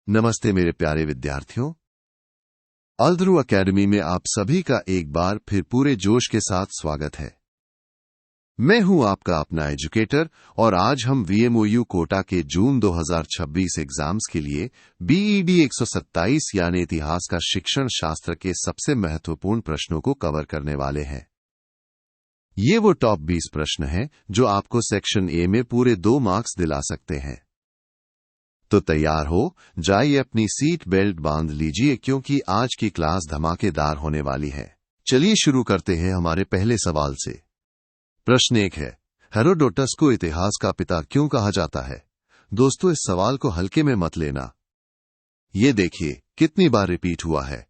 नमस्ते मेरे प्यारे विद्यार्थियों, अल्द्रू एकेडमी में आप सभी का एक बार फिर पूरे जोश के साथ स्वागत है। मैं हूं आपका अपना एजुकेटर और आज हम वीएमओयू कोटा के जून 2026 एग्जाम्स के लिए बीईडी 127 यानी इतिहास का शिक्षण शास्त्र के सबसे महत्वपूर्ण प्रश्नों को कवर करने वाले हैं। ये वो टॉप 20 प्रश्न हैं जो आपको सेक्शन ए में पूरे 2 मार्क्स दिला सकते हैं। तो तैयार हो जाइए, अपनी सीट बेल्ट बांध लीजिए क्योंकि आज की क्लास धमाकेदार होने वाली है। चलिए शुरू करते हैं हमारे पहले सवाल से। प्रश्न 1 है, हेरोडोटस को इतिहास का पिता क्यों कहा जाता है? दोस्तों, इस सवाल को हल्के में मत लेना। ये देखिए कितनी बार रिपीट हुआ है।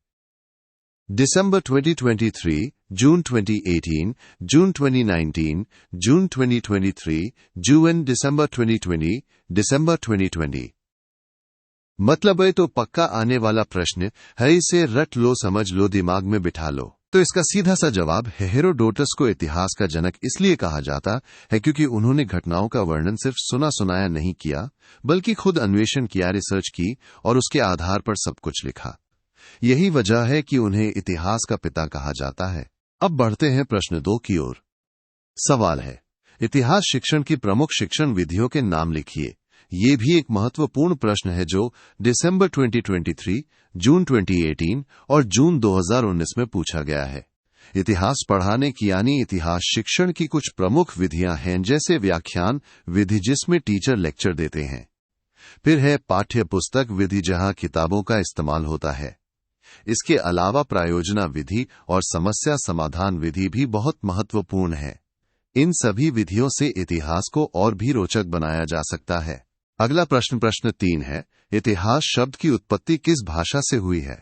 दिसंबर 2023, जून 2018, जून 2019, जून 2023, जून दिसंबर 2020, दिसंबर 2020। मतलब है तो पक्का आने वाला प्रश्न है, इसे रट लो, समझ लो, दिमाग में बिठा लो। तो इसका सीधा सा जवाब है, हेरोडोटस को इतिहास का जनक इसलिए कहा जाता है क्योंकि उन्होंने घटनाओं का वर्णन सिर्फ सुना सुनाया नहीं किया, बल्कि खुद अन्वेषण किया, रिसर्च की और उसके आधार पर सब कुछ लिखा। यही वजह है कि उन्हें इतिहास का पिता कहा जाता है। अब बढ़ते हैं प्रश्न 2 की ओर। सवाल है, इतिहास शिक्षण की प्रमुख शिक्षण विधियों के नाम लिखिए। ये भी एक महत्वपूर्ण प्रश्न है जो दिसंबर 2023, जून 2018 और जून 2019 में पूछा गया है। इतिहास पढ़ाने की यानी इतिहास शिक्षण की कुछ प्रमुख विधियां हैं, जैसे व्याख्यान विधि जिसमें टीचर लेक्चर देते हैं, फिर है पाठ्य पुस्तक विधि जहां किताबों का इस्तेमाल होता है। इसके अलावा प्रायोजना विधि और समस्या समाधान विधि भी बहुत महत्वपूर्ण है। इन सभी विधियों से इतिहास को और भी रोचक बनाया जा सकता है। अगला प्रश्न 3 है, इतिहास शब्द की उत्पत्ति किस भाषा से हुई है?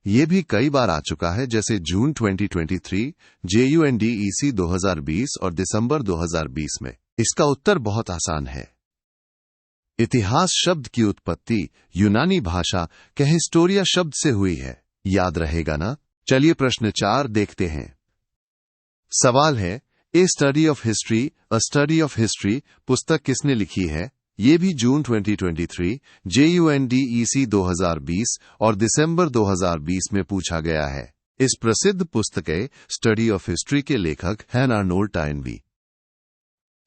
ये भी कई बार आ चुका है, जैसे जून 2023, JUNDEC 2020 और दिसंबर 2020 में। इसका उत्तर बहुत आसान है। इतिहास शब्द की उत्पत्ति यूनानी भाषा के हिस्टोरिया शब्द से हुई है। याद रहेगा ना? चलिए प्रश्न 4 देखते हैं। सवाल है, a study of history, a study of history पुस्तक किसने लिखी है? ये भी जून 2023, JUNDEC 2020 और दिसंबर 2020 में पूछा गया है। इस प्रसिद्ध पुस्तक स्टडी ऑफ हिस्ट्री के लेखक हैं आर्नोल्ड टॉयनबी।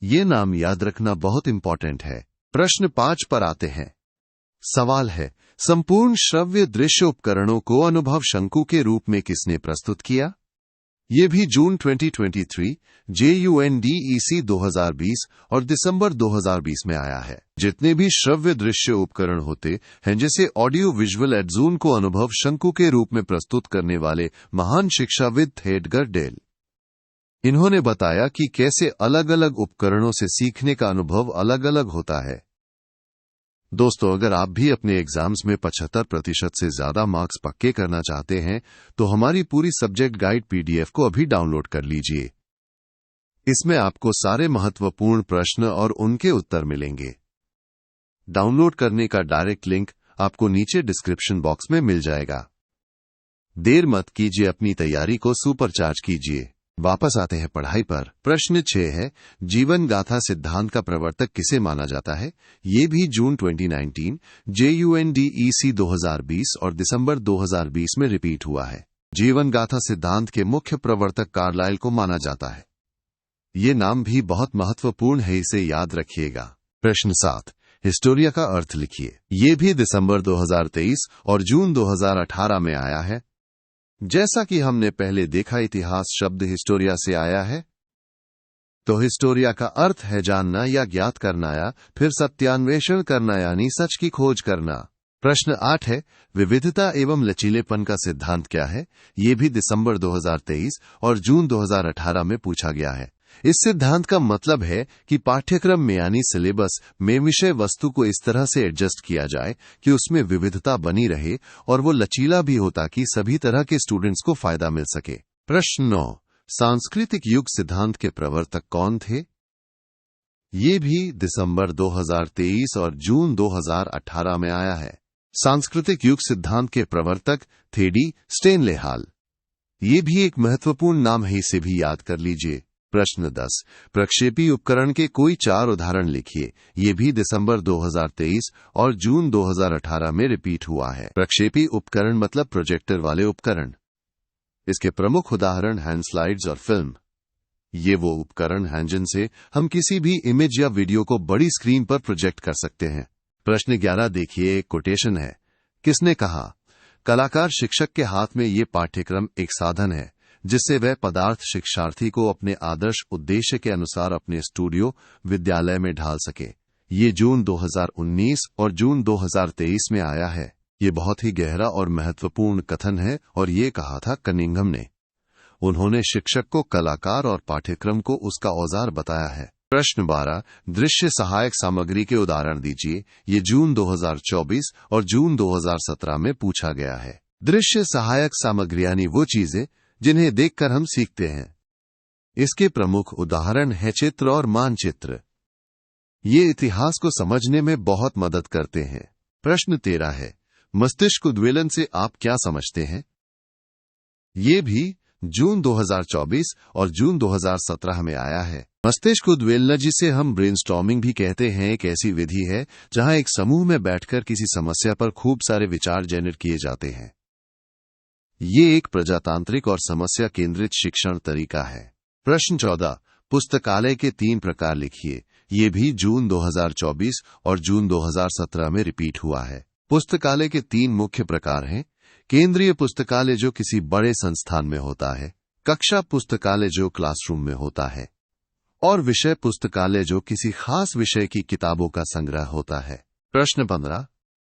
ये नाम याद रखना बहुत इंपॉर्टेंट है। प्रश्न 5 पर आते हैं। सवाल है, संपूर्ण श्रव्य दृश्य उपकरणों को अनुभव शंकु के रूप में किसने प्रस्तुत किया? ये भी जून 2023, JUNDEC 2020 और दिसंबर 2020 में आया है। जितने भी श्रव्य दृश्य उपकरण होते हैं, जैसे ऑडियो विजुअल एड्स, को अनुभव शंकु के रूप में प्रस्तुत करने वाले महान शिक्षाविद थे एडगर डेल। इन्होंने बताया कि कैसे अलग अलग उपकरणों से सीखने का अनुभव अलग अलग होता है। दोस्तों, अगर आप भी अपने एग्जाम्स में 75% से ज्यादा मार्क्स पक्के करना चाहते हैं तो हमारी पूरी सब्जेक्ट गाइड PDF को अभी डाउनलोड कर लीजिए। इसमें आपको सारे महत्वपूर्ण प्रश्न और उनके उत्तर मिलेंगे। डाउनलोड करने का डायरेक्ट लिंक आपको नीचे डिस्क्रिप्शन बॉक्स में मिल जाएगा। देर मत कीजिए, अपनी तैयारी को सुपरचार्ज कीजिए। वापस आते हैं पढ़ाई पर। प्रश्न 6 है, जीवन गाथा सिद्धांत का प्रवर्तक किसे माना जाता है? ये भी जून 2019, JUNDEC 2020 और दिसंबर 2020 में रिपीट हुआ है। जीवन गाथा सिद्धांत के मुख्य प्रवर्तक कार्लाइल को माना जाता है। ये नाम भी बहुत महत्वपूर्ण है, इसे याद रखिएगा। प्रश्न 7, हिस्टोरिया का अर्थ लिखिए। ये भी दिसंबर 2023 और जून 2018 में आया है। जैसा कि हमने पहले देखा, इतिहास शब्द हिस्टोरिया से आया है, तो हिस्टोरिया का अर्थ है जानना या ज्ञात करना या फिर सत्यान्वेषण करना यानी सच की खोज करना। प्रश्न 8 है, विविधता एवं लचीलेपन का सिद्धांत क्या है? ये भी दिसंबर 2023 और जून 2018 में पूछा गया है। इस सिद्धांत का मतलब है कि पाठ्यक्रम में यानी सिलेबस में विषय वस्तु को इस तरह से एडजस्ट किया जाए कि उसमें विविधता बनी रहे और वो लचीला भी हो ताकि सभी तरह के स्टूडेंट्स को फायदा मिल सके। प्रश्न 9, सांस्कृतिक युग सिद्धांत के प्रवर्तक कौन थे? ये भी दिसंबर 2023 और जून 2018 में आया है। सांस्कृतिक युग सिद्धांत के प्रवर्तक थे डी स्टेनले हॉल। ये भी एक महत्वपूर्ण नाम है, इसे भी याद कर लीजिए। प्रश्न 10, प्रक्षेपी उपकरण के कोई 4 उदाहरण लिखिए। ये भी दिसंबर 2023 और जून 2018 में रिपीट हुआ है। प्रक्षेपी उपकरण मतलब प्रोजेक्टर वाले उपकरण। इसके प्रमुख उदाहरण हैंड स्लाइड्स और फिल्म। ये वो उपकरण हैं जिनसे हम किसी भी इमेज या वीडियो को बड़ी स्क्रीन पर प्रोजेक्ट कर सकते हैं। प्रश्न 11 देखिए, एक कोटेशन है। किसने कहा? कलाकार शिक्षक के हाथ में ये पाठ्यक्रम एक साधन है जिससे वह पदार्थ शिक्षार्थी को अपने आदर्श उद्देश्य के अनुसार अपने स्टूडियो विद्यालय में ढाल सके। ये जून 2019 और जून 2023 में आया है। ये बहुत ही गहरा और महत्वपूर्ण कथन है और ये कहा था कनिंघम ने। उन्होंने शिक्षक को कलाकार और पाठ्यक्रम को उसका औजार बताया है। प्रश्न 12, दृश्य सहायक सामग्री के उदाहरण दीजिए। ये जून 2024 और जून 2017 में पूछा गया है। दृश्य सहायक सामग्री यानी वो चीजें जिन्हें देखकर हम सीखते हैं। इसके प्रमुख उदाहरण हैं चित्र और मानचित्र। ये इतिहास को समझने में बहुत मदद करते हैं। प्रश्न 13 है, मस्तिष्क उद्वेलन से आप क्या समझते हैं? ये भी जून 2024 और जून 2017 में आया है। मस्तिष्क उद्वेलना, जिसे हम ब्रेनस्टॉर्मिंग भी कहते हैं, एक ऐसी विधि है जहां एक समूह में बैठकर किसी समस्या पर खूब सारे विचार जनरेट किए जाते हैं। ये एक प्रजातांत्रिक और समस्या केंद्रित शिक्षण तरीका है। प्रश्न 14, पुस्तकालय के 3 प्रकार लिखिए। ये भी जून 2024 और जून 2017 में रिपीट हुआ है। पुस्तकालय के 3 मुख्य प्रकार हैं। केंद्रीय पुस्तकालय जो किसी बड़े संस्थान में होता है, कक्षा पुस्तकालय जो क्लासरूम में होता है, और विषय पुस्तकालय जो किसी खास विषय की किताबों का संग्रह होता है। प्रश्न 15,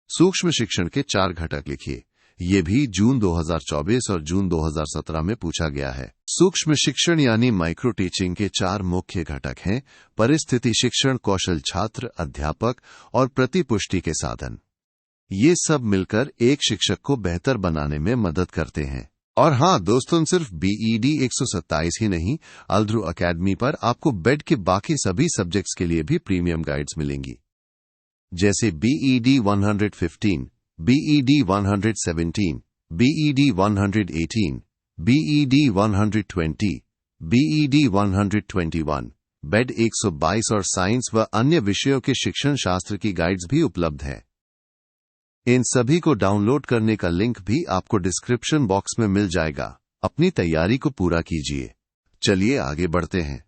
सूक्ष्म शिक्षण के 4 घटक लिखिए। ये भी जून 2024 और जून 2017 में पूछा गया है। सूक्ष्म शिक्षण यानी माइक्रो टीचिंग के 4 मुख्य घटक हैं: परिस्थिति शिक्षण, कौशल छात्र, अध्यापक और प्रतिपुष्टि के साधन। ये सब मिलकर एक शिक्षक को बेहतर बनाने में मदद करते हैं। और हाँ दोस्तों, सिर्फ BED 127 ही नहीं, अल्ध्रू अकेडमी पर आपको बेड के बाकी सभी सब्जेक्ट्स के लिए भी प्रीमियम गाइड्स मिलेंगी, जैसे BED 115, BED 117, BED 118, BED 120, BED 121, bed 122 और साइंस व अन्य विषयों के शिक्षण शास्त्र की गाइड्स भी उपलब्ध है। इन सभी को डाउनलोड करने का लिंक भी आपको डिस्क्रिप्शन बॉक्स में मिल जाएगा। अपनी तैयारी को पूरा कीजिए। चलिए आगे बढ़ते हैं।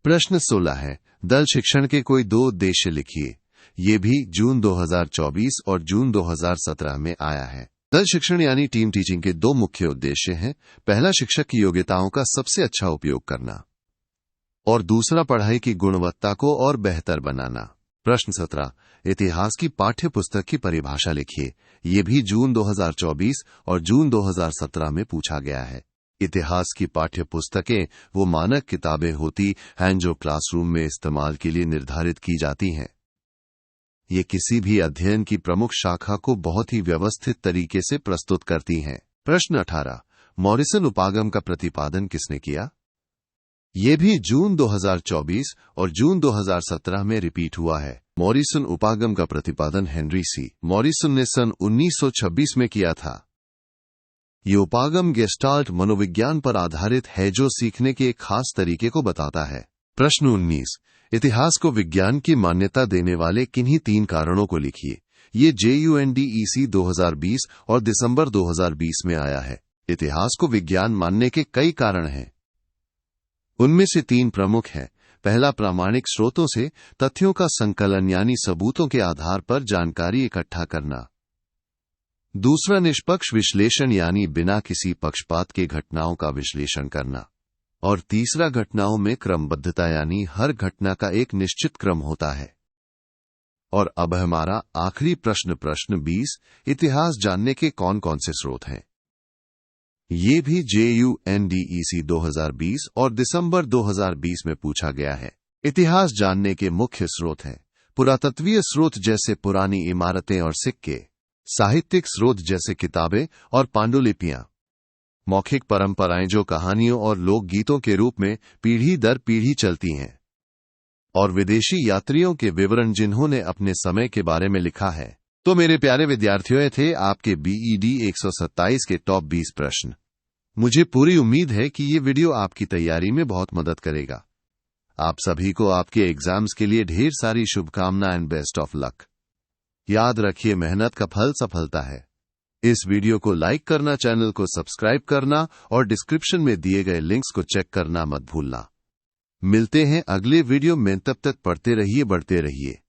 प्रश्न 16 है, दल शिक्षण के कोई 2 उद्देश्य लिखिए। ये भी जून 2024 और जून 2017 में आया है। दल शिक्षण यानी टीम टीचिंग के 2 मुख्य उद्देश्य हैं। पहला, शिक्षक की योग्यताओं का सबसे अच्छा उपयोग करना, और दूसरा, पढ़ाई की गुणवत्ता को और बेहतर बनाना। प्रश्न 17, इतिहास की पाठ्य पुस्तक की परिभाषा लिखिए। ये भी जून 2024 और जून 2017 में पूछा गया है। इतिहास की पाठ्य पुस्तकें वो मानक किताबें होती हैं जो क्लासरूम में इस्तेमाल के लिए निर्धारित की जाती हैं। ये किसी भी अध्ययन की प्रमुख शाखा को बहुत ही व्यवस्थित तरीके से प्रस्तुत करती हैं। प्रश्न 18, मॉरिसन उपागम का प्रतिपादन किसने किया? ये भी जून 2024 और जून 2017 में रिपीट हुआ है। मॉरिसन उपागम का प्रतिपादन हेनरी सी मॉरिसन ने सन 1926 में किया था। ये उपागम गेस्टाल्ट मनोविज्ञान पर आधारित है जो सीखने के एक खास तरीके को बताता है। प्रश्न 19, इतिहास को विज्ञान की मान्यता देने वाले किन्हीं 3 कारणों को लिखिए। ये JUNDEC 2020 और दिसंबर 2020 में आया है। इतिहास को विज्ञान मानने के कई कारण हैं। उनमें से 3 प्रमुख हैं। पहला, प्रामाणिक स्रोतों से तथ्यों का संकलन यानी सबूतों के आधार पर जानकारी इकट्ठा करना। दूसरा, निष्पक्ष विश्लेषण यानी बिना किसी पक्षपात के घटनाओं का विश्लेषण करना। और तीसरा, घटनाओं में क्रमबद्धता यानी हर घटना का एक निश्चित क्रम होता है। और अब हमारा आखिरी प्रश्न, प्रश्न 20, इतिहास जानने के कौन कौन से स्रोत हैं? ये भी JUNDEC 2020 और दिसंबर 2020 में पूछा गया है। इतिहास जानने के मुख्य स्रोत हैं पुरातत्वीय स्रोत जैसे पुरानी इमारतें और सिक्के, साहित्यिक स्रोत जैसे किताबें और पांडुलिपियां, मौखिक परंपराएं जो कहानियों और लोकगीतों के रूप में पीढ़ी दर पीढ़ी चलती हैं, और विदेशी यात्रियों के विवरण जिन्होंने अपने समय के बारे में लिखा है। तो मेरे प्यारे विद्यार्थियों, ये थे आपके BED 127 के टॉप 20 प्रश्न। मुझे पूरी उम्मीद है कि ये वीडियो आपकी तैयारी में बहुत मदद करेगा। आप सभी को आपके एग्जाम्स के लिए ढेर सारी शुभकामनाएं एंड बेस्ट ऑफ लक। याद रखिए, मेहनत का फल सफलता है। इस वीडियो को लाइक करना, चैनल को सब्सक्राइब करना और डिस्क्रिप्शन में दिए गए लिंक्स को चेक करना मत भूलना। मिलते हैं अगले वीडियो में, तब तक पढ़ते रहिए, बढ़ते रहिए।